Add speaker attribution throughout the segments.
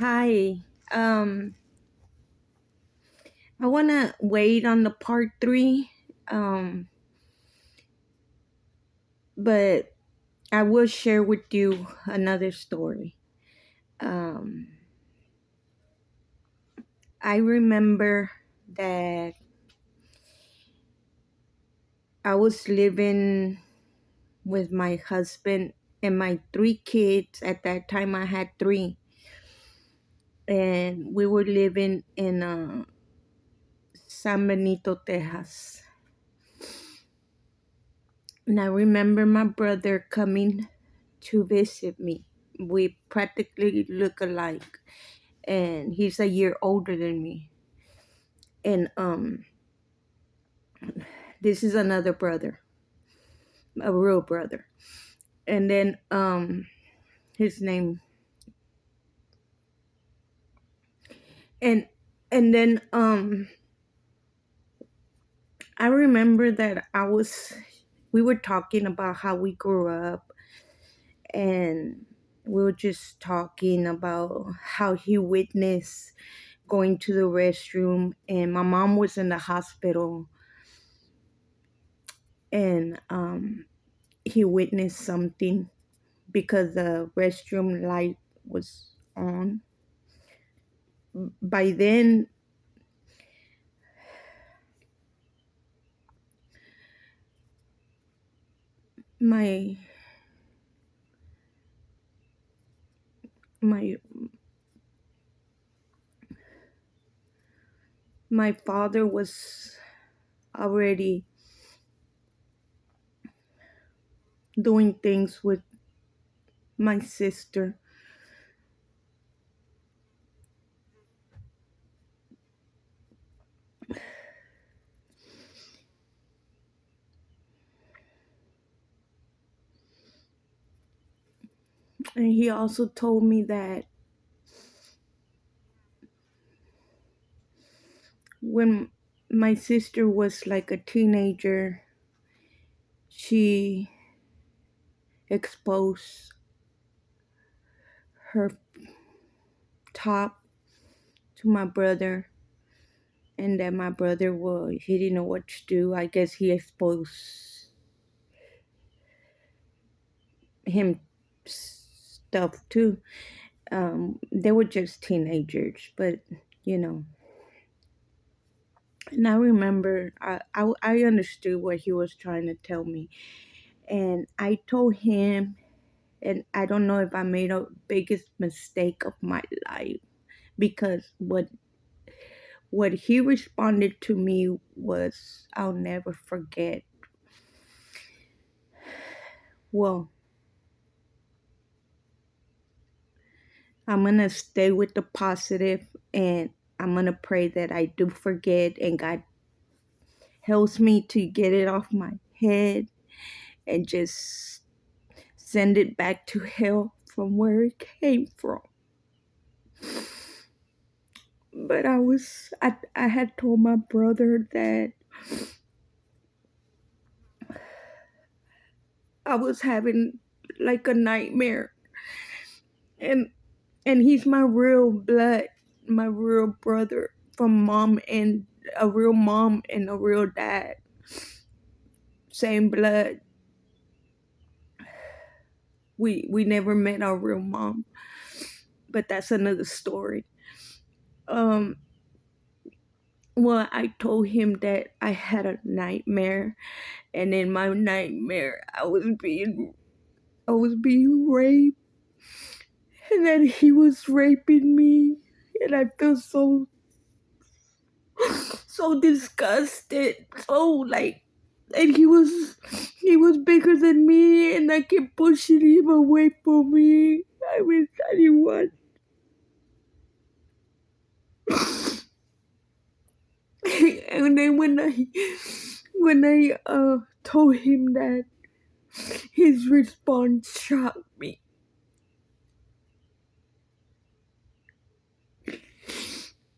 Speaker 1: Hi. Um, I want to wait on the part three, um, but I will share with you another story. Um, I remember that I was living with my husband and my three kids. At that time, I had three, and we were living in San Benito, Texas. And I remember my brother coming to visit me. We practically look alike, and he's a year older than me. And this is another brother, a real brother. And then his name and and then I remember that we were talking about how we grew up, and we were just talking about how he witnessed going to the restroom, and my mom was in the hospital, and he witnessed something because the restroom light was on. By then, my my my father was already doing things with my sister, and he also told me that when my sister was like a teenager, she exposed her top to my brother, and that my brother was he didn't know what to do. I guess he exposed him stuff too. They were just teenagers, but you know. And I remember I understood what he was trying to tell me, and I told him, and I don't know if I made a biggest mistake of my life, because what he responded to me was, I'll never forget. Well, I'm gonna stay with the positive, and I'm gonna pray that I do forget, and God helps me to get it off my head and just send it back to hell from where it came from. But I had told my brother that I was having like a nightmare, and he's my real blood, my real brother from mom, and a real mom and a real dad, same blood. We never met our real mom, but that's another story. Um, well, I told him that I had a nightmare, and in my nightmare, I was being raped, and that he was raping me, and I felt so disgusted, so like, and he was bigger than me, and I kept pushing him away from me. I wish I didn't want. And then when I told him that, his response shocked me.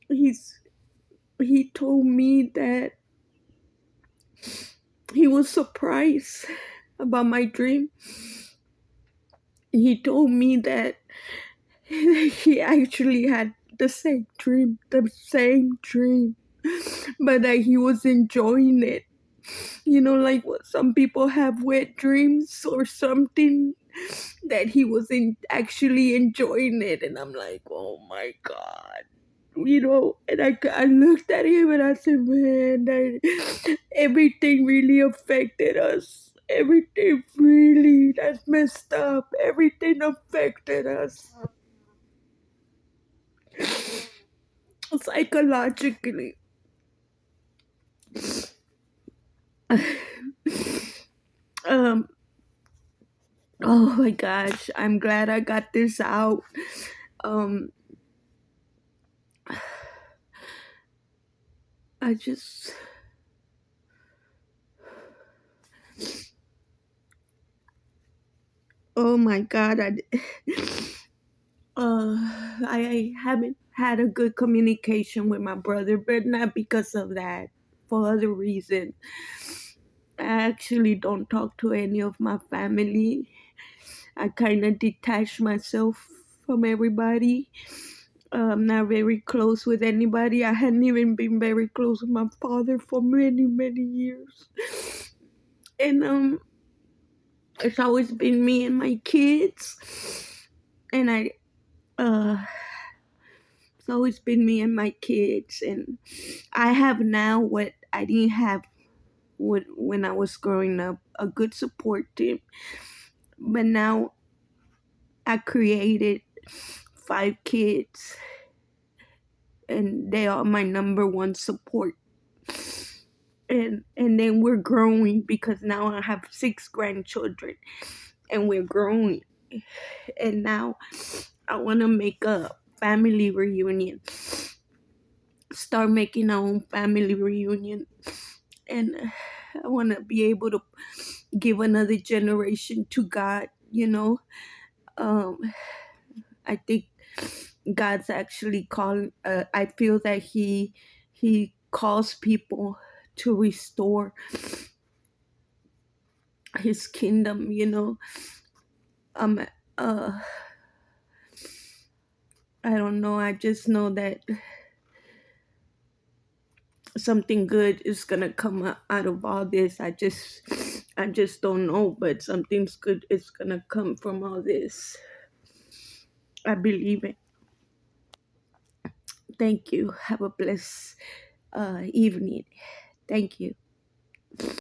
Speaker 1: He's he told me that he was surprised about my dream. He told me that he actually had the same dream, but that he was enjoying it. Like what some people have wet dreams or something, that he was actually enjoying it. And I'm like, oh my God. And I looked at him and I said, man, everything really affected us. Everything really, that's messed up. Everything affected us psychologically. um, oh my gosh, I'm glad I got this out. Um, I just, oh my God, I haven't had a good communication with my brother, but not because of that, for other reasons. I actually don't talk to any of my family. I kind of detach myself from everybody. I'm not very close with anybody. I hadn't even been very close with my father for many, many years. And it's always been me and my kids. And uh it's always been me and my kids. And I have now what I didn't have when I was growing up, a good support team. But now I created 5 kids, and they are my number one support. And then we're growing because now I have 6 grandchildren, and we're growing. And now I want to make a family reunion, start making our own family reunion. And I want to be able to give another generation to God. um I think God's actually calling. I feel that he calls people to restore his kingdom. um uh I don't know, I just know that something good is gonna come out of all this. I just don't know, but something's good is gonna come from all this. I believe it. Thank you. Have a blessed evening. Thank you.